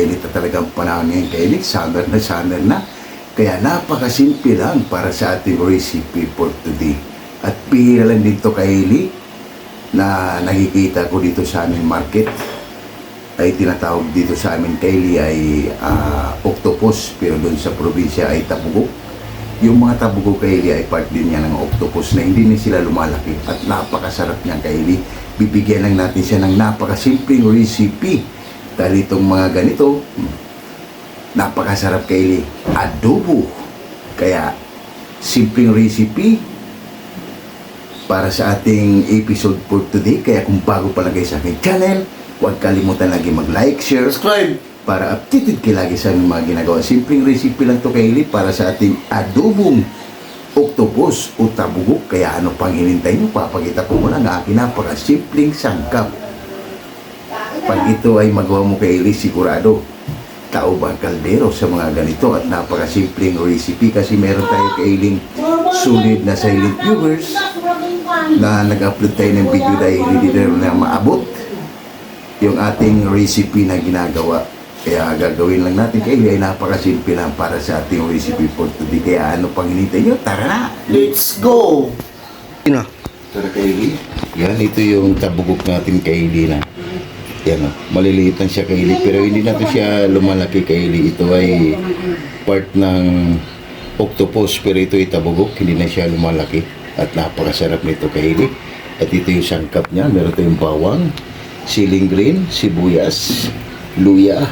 napakainit na talagang panahon ngayon kaili. Summer na. Kaya napakasimple lang para sa ating recipe for today. At bihira lang dito kaili na nakikita ko dito sa aming market. Ay tinatawag dito sa amin kaili ay octopus, pero doon sa probinsya ay tabugok. Yung mga tabugok kaili ay part din niya ng octopus na hindi na sila lumalaki at napakasarap niyang kaili. Bibigyan lang natin siya ng napakasimpleng recipe dahil itong mga ganito napakasarap kaili, adobo. Kaya simpleng recipe para sa ating episode for today. Kaya kung bago pa lang kayo sa aking channel, huwag kalimutan lagi mag-like, share, subscribe para updated kayo lagi sa aming mga ginagawa. Simpleng recipe lang to kaili para sa ating adobong octopus o tabugok. Kaya ano pang hinintay nyo? Papakita ko muna ang aking napakasimpleng sangkap. Pag ito ay magawa mo kaili, sigurado tao ba kaldero sa mga ganito at napakasimpleng recipe kasi meron tayo kailing sulit na silent viewers na nag-upload tayo ng video dahil hindi na maabot yung ating recipe na ginagawa. Kaya gagawin lang natin kaili ay napakasimple lang para sa ating recipe for today. Kaya ano pang hinintay nyo? Tara na! Let's go! Tara kaili. Yan, ito yung tabugok natin kaili na. Yan o, maliliit lang siya kaili, pero hindi na to siya lumalaki kaili. Ito ay part ng octopus, pero ito ay tabugok, hindi na siya lumalaki. At napakasarap nito kaili. At ito yung sangkap niya, meron tayong bawang, siling green, sibuyas, luya,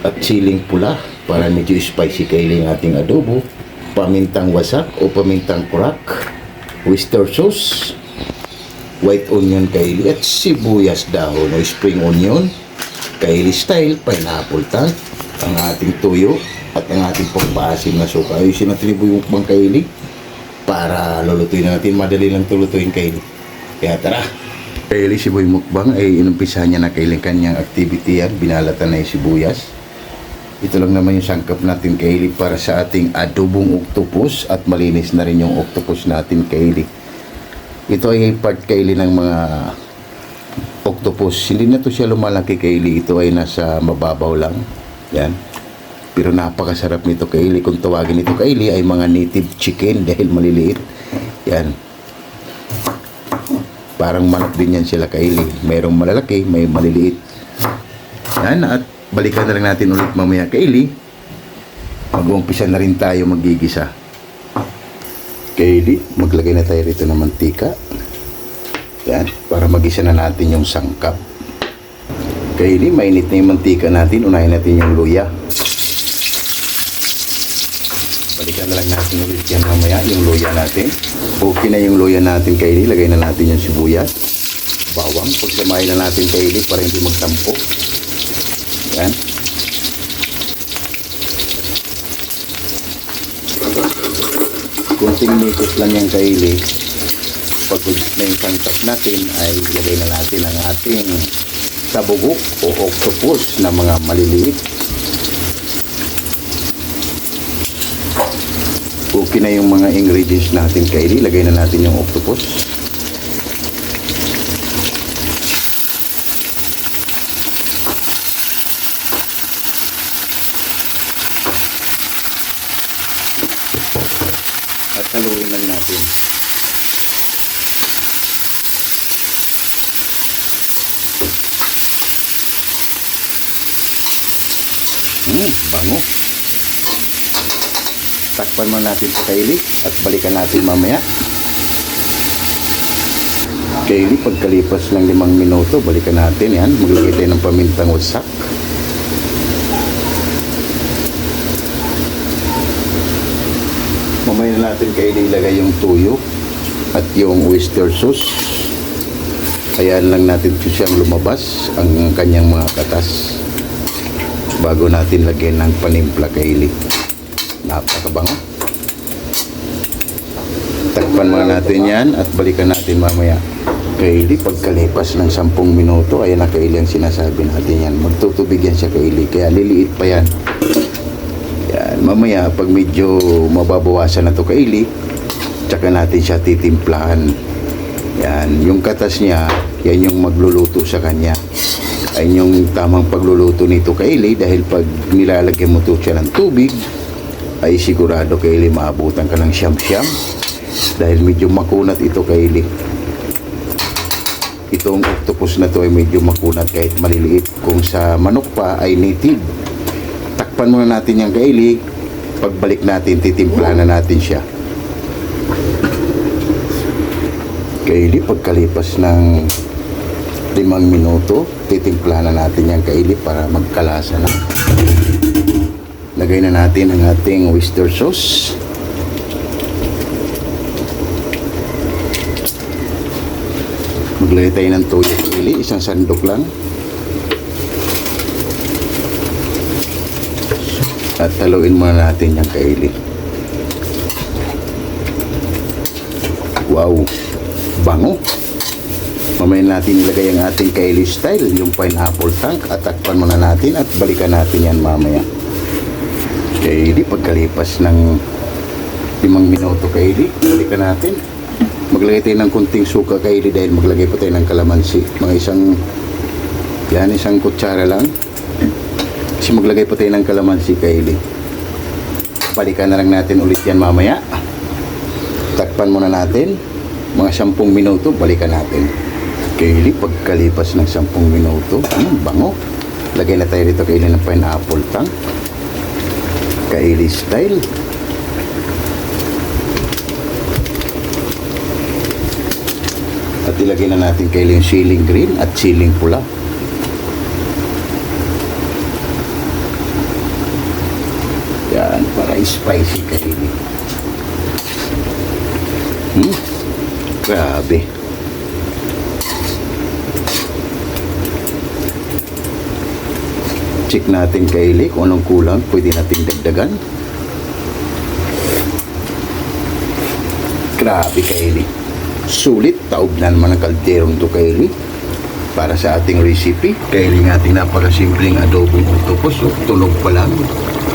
at siling pula para medyo spicy kaili ang ating adobo, pamintang wasak o pamintang kurak, oyster sauce, white onion kaili at sibuyas dahon o spring onion, kaili style, pineapple tart, ang ating tuyo at ang ating pagpaasim na suka. Ayusin natin yung mukbang kaili para lulutuin natin. Madali lang tulutuin kaili. Kaya tara! Kaili si Boy Mukbang ay inumpisahan niya na kaili kanyang activity yan. Binalatan na yung sibuyas. Ito lang naman yung sangkap natin kaili para sa ating adobong octopus at malinis na rin yung octopus natin kaili. Ito ay part kaili ng mga octopus. Hindi na to siya lumalaki kaili. Ito ay nasa mababaw lang. Yan. Pero napakasarap nito kaili. Kung tawagin ito kaili ay mga native chicken dahil maliliit. Yan. Parang manok din yan sila kaili. Mayroong malalaki, may maliliit. Yan. At balikan na lang natin ulit mamaya kaili. Mag-umpisa na rin tayo magigisa. Kaili, maglagay na tayo rito ng mantika. Yan, para magisa na natin yung sangkap. Kaili, mainit na yung mantika natin. Unahin natin yung luya. Balikan na lang natin ulit yan mamaya, yung luya natin. Okay na yung luya natin, kaili. Lagay na natin yung sibuyas, bawang. Pagsamahin na natin, kaili, para hindi magtampo. Yan. Kunting mikos lang yung kaili. Pag na yung sangkap natin ay ilagay na natin ang ating tabugok o octopus na mga maliliit. Okay na yung mga ingredients natin kaili. Ilagay na natin yung octopus. At haluin lang natin. Bango. Takpan mo natin sa kaili at balikan natin mamaya. Kaili, pagkalipas ng 5 minuto, balikan natin. Yan, maglagay tayo ng pamintang wasak. Mamaya na natin kaili ilagay yung tuyo at yung oyster sauce. Ayan lang natin siyang lumabas ang kanyang mga katas bago natin lagyan ng panimpla kaili. Napakabango. Takpan muna natin yan at balikan natin mamaya. Kaili, pagkalipas ng 10 minuto, ayan na kaili ang sinasabi natin yan. Magtutubig yan siya kaili, kaya liliit pa yan. Yan, mamaya pag medyo mababawasan na to kaili, tsaka natin siya titimplahan. Yan, yung katas niya, yan yung magluluto sa kanya. Ayun yung tamang pagluluto nito Kaili, dahil pag nilalagyan mo to siya ng tubig ay sigurado Kaili maabutan ka ng siyam-siyam, dahil medyo makunat ito Kaili. Itong octopus na to ay medyo makunat kahit maliliit. Kung sa manok pa ay native. Takpan muna natin yung Kaili. Pagbalik natin, titimpla na natin siya. Kaili, pagkalipas ng 5 minuto, titimpla na natin yung Kaili para magkalasa na. Lagay na natin ang ating oyster sauce. Maglagay tayo ng toyo Kaili, isang sandok lang. At haluin muna natin yung Kaili. Wow! Bango! Mamaya natin ilagay ang ating Kaili style, yung pineapple tank, at takpan muna natin at balikan natin yan mamaya. Kaili, pagkalipas ng 5 minuto Kaili, balikan natin. Maglagay tayo ng kunting suka Kaili, dahil maglagay pa tayo ng kalamansi. Mga isang kutsara lang. Kasi maglagay pa tayo ng kalamansi Kaili. Balikan na lang natin ulit yan mamaya. Takpan muna natin. Mga 10 minuto, balikan natin. Kaili, pagkalipas ng 10 minuto, bango. Lagay na tayo dito Kaili ng pineapple tank. Kaili style. At ilagay na natin Kaili yung siling green at siling pula. Yan, para spicy Kaili. Grabe. Check natin Kaili kung anong kulang, pwede natin dagdagan. Grabe Kaili. Sulit, taob na naman ang kalderong to Kaili para sa ating recipe. Kaili ng ating napakasimpleng adobong octopus. Tunog pa lang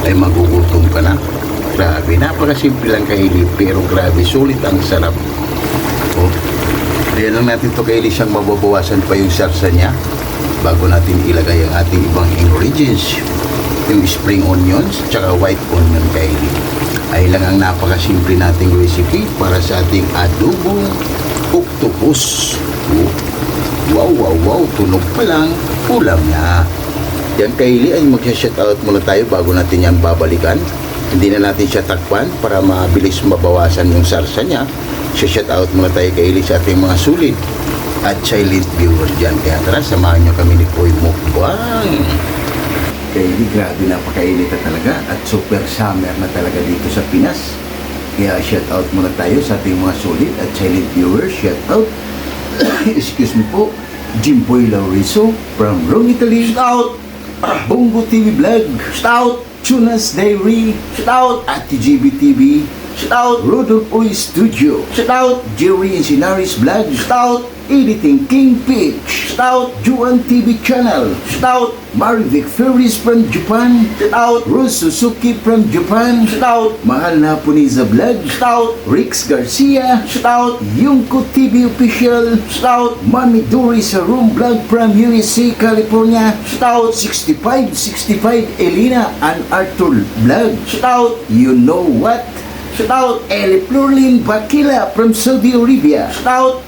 ay magugutom ka na. Grabe, napakasimple lang Kaili, pero grabe, sulit ang sarap. Diyan lang natin to Kaili, siyang mababawasan pa yung sarsa niya bago natin ilagay ang ating ibang ingredients, yung spring onions tsaka white onion Kaili. Ay lang ang napakasimple nating recipe para sa ating adobong octopus. Wow, tunog pa lang, ulam na. Yan Kaili, ay mag-shoutout muna tayo bago natin yan babalikan. Hindi na natin siya takpan para mabilis mabawasan yung sarsa niya. Shoutout muna tayo Kaili sa ating mga sulit at silent viewers dyan. Kaya tara, samahan nyo kami ni Poy Mukbang. Kaili, grabe, napakainit na talaga at super summer na talaga dito sa Pinas. Kaya shoutout muna tayo sa ating mga sulit at silent viewers. Shoutout excuse me po, Jimboy Lauriso from Rome, Italy. Shoutout Bongo TV Vlog. Shoutout Tunas Diary. Shoutout Ate GB TV. Shoutout Rodolph Oy Studio. Shoutout Jerry Encinares Vlog. Shoutout Editing King Pitch. Shoutout Juan TV Channel. Shoutout Marivic Ferris from Japan. Shoutout Rose Suzuki from Japan. Shoutout Mahal na Puniza Vlog. Shoutout Rix Garcia. Shoutout Yungko TV Official. Shoutout Mami Dory sa Room Vlog from USA, California. Shoutout 6565 Elena and Arthur Vlog. Shoutout You Know What. Shoutout Eli Plurlin Bakila from Saudi Arabia. Shoutout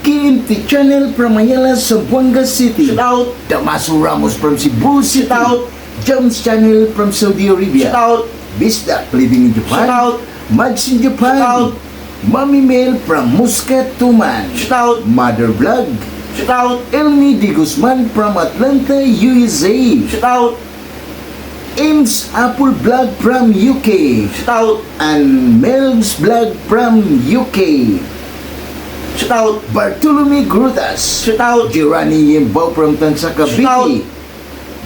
KMT Channel from Ayala, Zamboanga City. Shoutout Damaso Ramos from Cebu. Shoutout Jones Channel from Saudi Arabia. Shoutout Bisdak living in Japan. Shoutout Mads in Japan. Shoutout Mami Mel from Muscat, Tuman. Shoutout Mother Vlog. Shoutout Elmi Di Guzman from Atlanta, USA. Shoutout Ames Apple Vlog from UK. Shoutout and Mel's Vlog from UK. Shoutout Bartolome Grutas. Shoutout Girani Yembo from Tansa Cavite.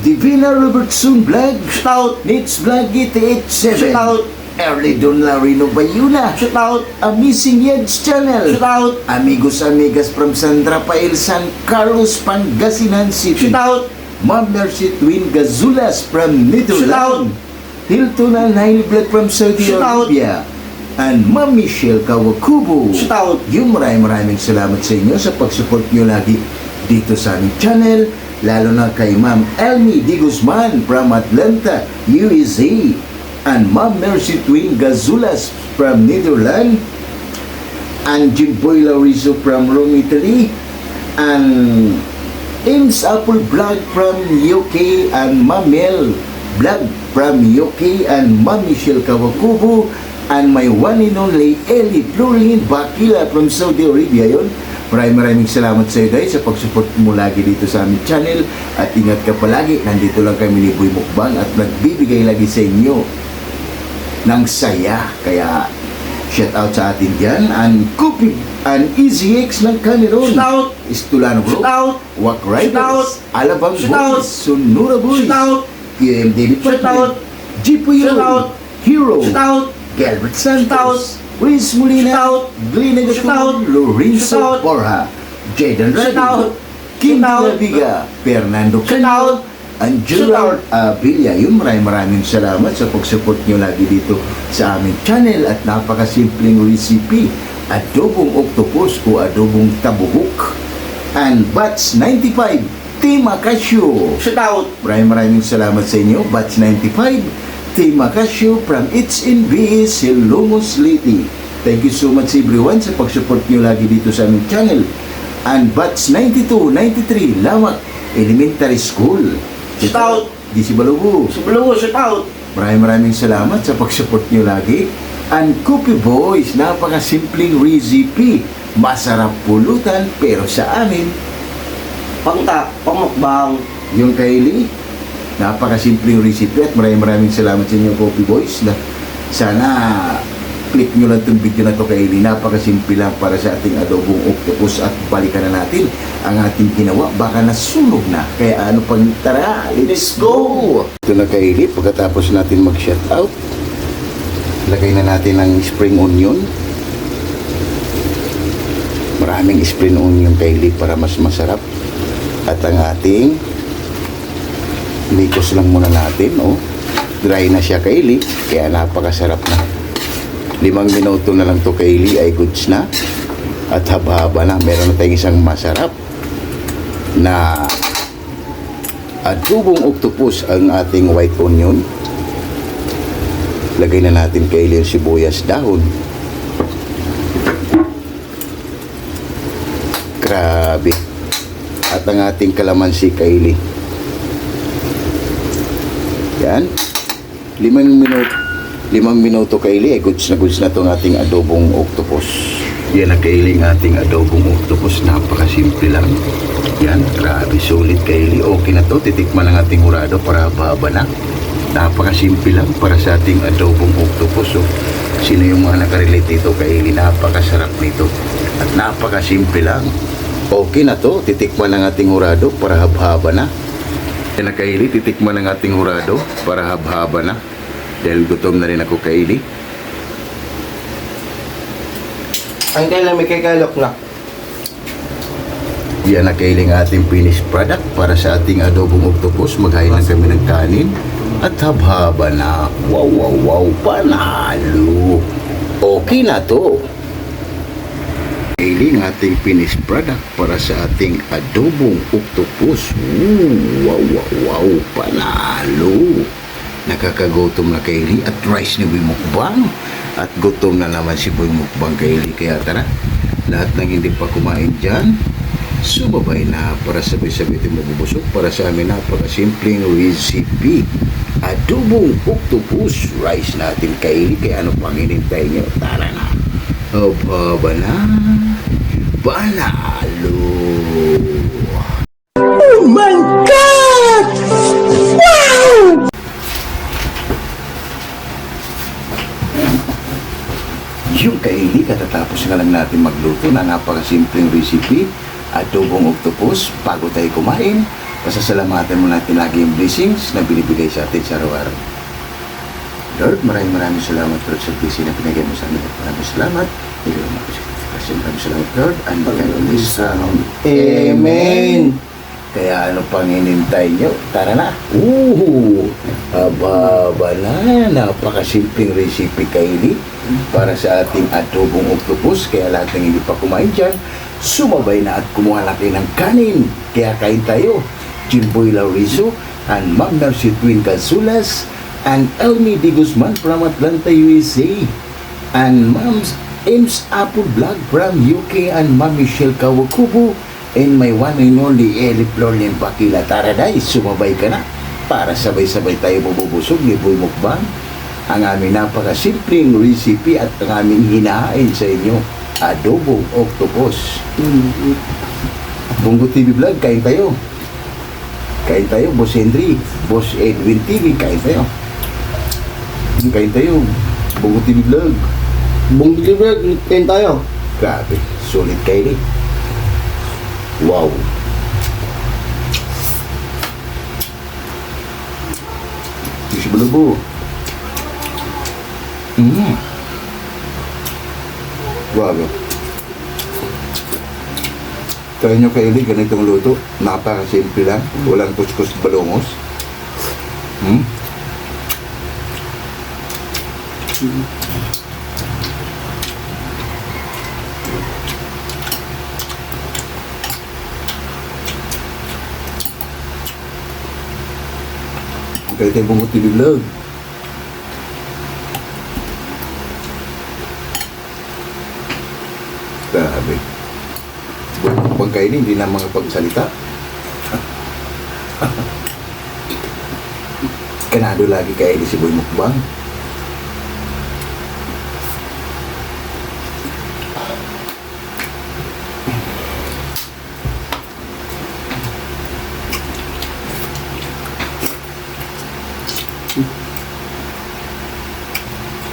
Divina Robertson Vlog. Shoutout Nits Vlog 887. Shoutout Early Don Larino Bayuna. Shoutout Amazing Yeds Channel. Shoutout Amigos Amigas from San Rafael, San Carlos, Pangasinan City. Shoutout Ma'am Mercy Twin Gazulas from Netherlands. Hilton Al-Nail Vlog from Saudi Arabia. And Ma'am Michelle Kawakubo. Shoutout! Yung maraming salamat sa inyo sa pag-support nyo lagi dito sa aming channel. lalo na kay Ma'am Elmi Di Guzman from Atlanta, USA, and Ma'am Mercy Twin Gazulas from Netherlands, and Jimboy Laurizo from Rome, Italy, and Ames Apple Vlog from UK, and Mamel Vlog from UK, and Ma'am Michelle Kawakubo, and my one and only Ellie Florin Bakila from Saudi Arabia. Yun, maraming salamat sa iyo guys sa pagsupport mo lagi dito sa aming channel, at ingat ka palagi. Nandito lang kami ni Boy Mukbang at nagbibigay lagi sa inyo ng saya. Kaya shout out sa atin dyan, and Copy and Easy X ng Cameroon, Shout out! Istulano Bro, Shout out! Wak Shout out! Riders, Alabang Shout out! Boys, Sonora Boys, Shout out! PMD Shout out! Jipuyo, Shout out! Hero, Shout out! Galbert Shout out! Santos, Luis Molina, Shout out! Glina Shout out! Gatun, Lorenzo Shout out! Porha, Jaden Shout out! Radu, Kim Shout out! Labiga, Fernando Shout out! and Gerald Villa. Yun, maraming salamat sa pag-support nyo lagi dito sa aming channel, at napakasimpleng recipe, adobong octopus o adobong tabuhok, and Batch 95 Team Acasio. Shout out! Maraming salamat sa inyo, Batch 95 Team Acasio from HNBS Ilongos Leyte. Thank you so much everyone sa pag-support nyo lagi dito sa aming channel. And Batch 92, 93 Lamak Elementary School. Shout out! Di si Balubu. Sublugo, shout out! Maraming salamat sa pag-support nyo lagi. And Cookie Boys, napakasimpleng recipe, masarap pulutan, pero sa amin, Pangta, pamukbang. yung Kylie, napakasimpleng recipe, at maraming salamat sa inyo Cookie Boys. Na sana click nyo lang itong video na to Kylie. Napakasimple lang para sa ating adobong octopus, at balikan na natin ang ating ginawa, baka nasunog na. Kaya ano pang, tara, let's go! Ito na Kylie, pagkatapos natin mag-shout out, lagay na natin ang spring onion. Maraming spring onion Kylie para mas masarap. At ang ating likos lang muna natin, oh. Dry na siya Kylie, kaya napakasarap na. 5 minuto na lang to Kylie ay goods na. At haba-haba na, meron na tayong isang masarap na adobong octopus, ang ating white onion. Lagay na natin Kylie yung sibuyas dahon. Grabe. At ang ating kalamansi Kylie. Yan. 5 minuto Kylie, goods na itong ating adobong octopus. Yan na Kylie, ang ating adobong octopus. Napakasimple lang. Yan, grabe, sulit Kylie. Okay na to, titikman ang ating hurado para haba na. Napakasimple lang para sa ating adobong octopus. So, sino yung mga nakarelate dito Kylie? Napakasarap nito. At napakasimple lang. Okay na to, titikman ang ating hurado para haba na. Yan na Kylie, titikman ang ating hurado para haba na. Dahil gutom na rin ako Kylie. Ang kailan may kakalok na. Yan na Kylie ang ating finished product para sa ating adobong octopus. Maghain lang kami ng kanin at haba na. Wow, panalo. Okay na to. Kylie, ang ating finished product para sa ating adobong octopus. Wow, panalo. Nakakagutom na Kylie, at rice ni Boy Mukbang, at gutom na naman si Boy Mukbang Kylie. Kaya tara, lahat ng hindi pa kumain dyan, sumabay na para sabay-sabay ito mabubusog para sa amin napakasimpleng recipe, adobong octopus rice natin Kylie. Kaya ano pang hinintay nyo? Tara na, haba na, panalo. Oh my God! Wow! Yung Kylie, katatapos nga lang natin magluto na napakasimpleng recipe, adobong octopus. Bago tayo kumain, pasasalamatan mo natin lagi yung blessings na binibigay sa atin sa araw-araw. Lord, maraming salamat Lord sa blessing na pinagay mo sa amin. Maraming salamat. Maraming salamat Lord. And Amen. Kaya ano pang hinintay nyo? Tara na. Haba na. Napakasimpleng recipe Kylie para sa ating adobong octopus. Kaya lahat ng hindi pa kumain dyan, sumabay na at kumuha na kayo ng kanin. Kaya kain tayo. Jimboy Laurizo, and Ma'am Narcy Twin Calzulas, and Elmi D. Guzman from Atlanta, USA, and Ma'am Ames Apple Vlog from UK, and Ma'am Michelle Kawakubo, and my one and only Eli Florian Bakila. Tara guys, sumabay ka na para sabay-sabay tayo mabubusog ni Boy Mukbang. Ang aming napakasimpleng recipe at ang aming hinahain sa inyo, adobong octopus. Bungo TV Vlog, kain tayo. Kain tayo, Boss Henry, Boss Edwin TV, kain tayo. Kain tayo, Bungo TV Vlog. Bung deliver, kain tayo. Grabe, sulit kain eh. Wow. Isi bulubo. Grabe. Try nyo kaili, ganitong luto. Napakasimple lang. Walang kuskus balongos. Kaya tayo bungot tinilag. Grabe. Buong kainin, hindi na mga pagsalita. Kanado lagi kainin si Boy Mukbang.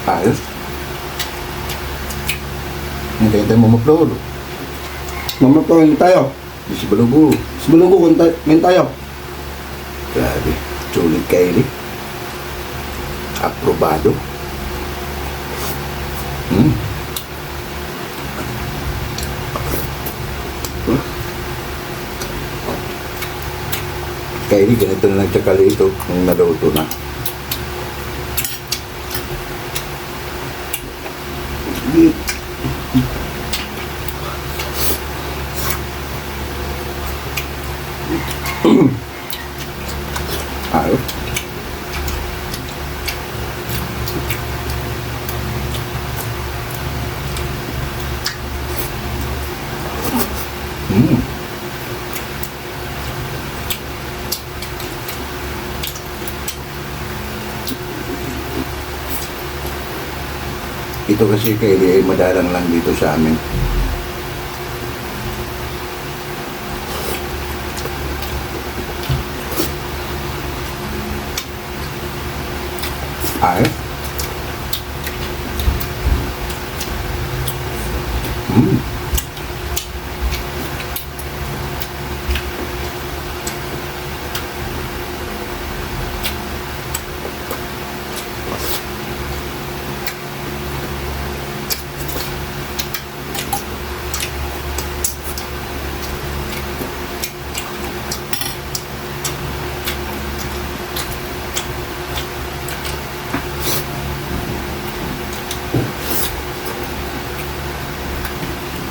Ayos. Ngayon tayo mamupload. Mamapawin tayo. Di si Balubo. Sebelum ko, kain tayo. Grabe. Sulit kaili. Aprobado. Kaili, ganito na nagtsakali ito kung naluto na. Ayos. Ito kasi kaili ay madalang lang dito sa amin. Ayos.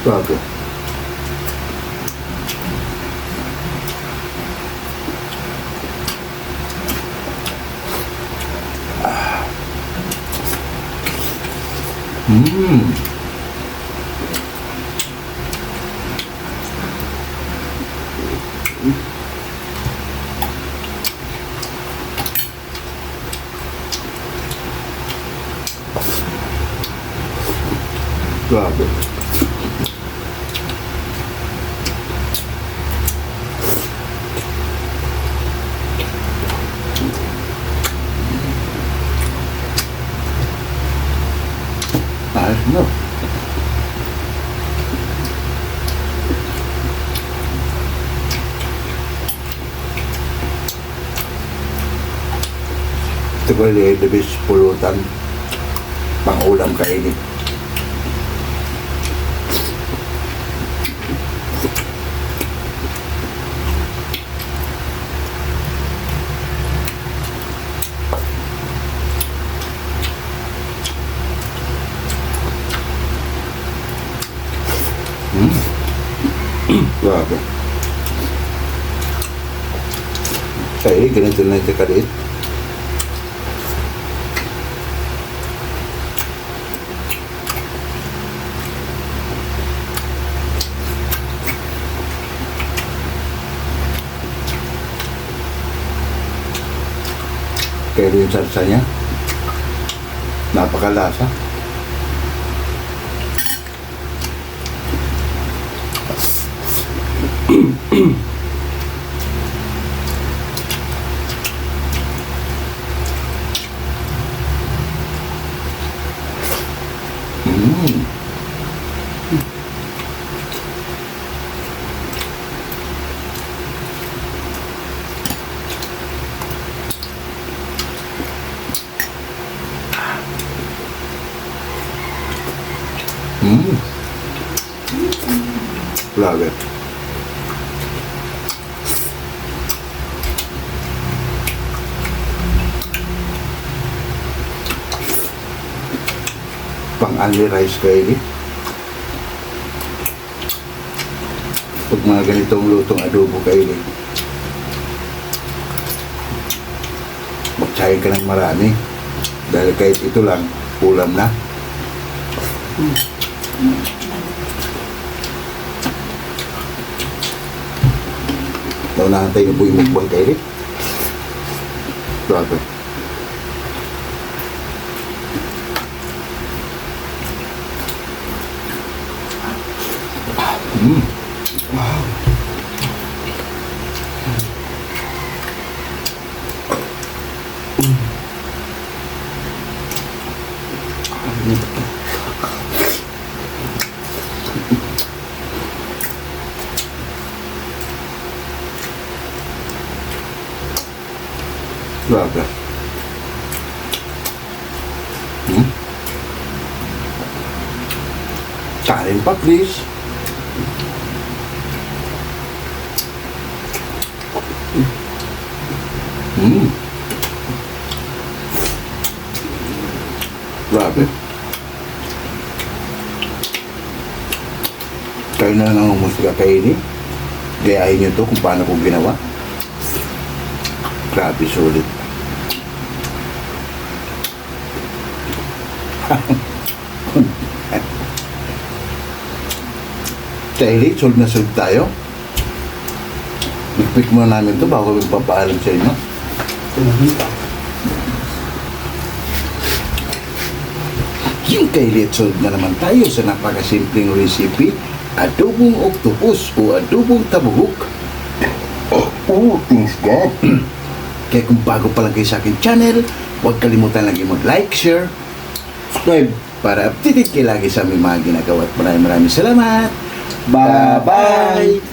Grabe. Grabe. Ayos na. Ito ko yung the best pulutan. Pang-ulam kainit. Grabe. Kaya ganito na ito kaliit. Kaya yung salsa niya, napakalasa. Mm. Mm. Grabe. Pang-only rice kayo pag mga ganitong lutong adobo kayo magtsahin ka ng marami dahil kahit ito lang ulam na. Naunahan tayo na po yung mukbang kayo grabe. Mm. Wow. Grabe. Kanin pa, please. Grabe. Kayo na lang ang musika kainin. Gayahin nyo to kung paano ko ginawa. Grabe, sulit. Kaili, solve na solve tayo. Pikpik muna namin to bago magpapaalam sa inyo. Yung kaili at solve na naman tayo sa napakasimpleng recipe, adobong octopus o adobong tabuhok. Oh, thanks God. Kaya kung bago pa lang kayo sa aking channel, huwag kalimutan lagi mag-like, share, subscribe para updated kayo lagi sa aming mga ginagawa. At maraming salamat. Bye-bye!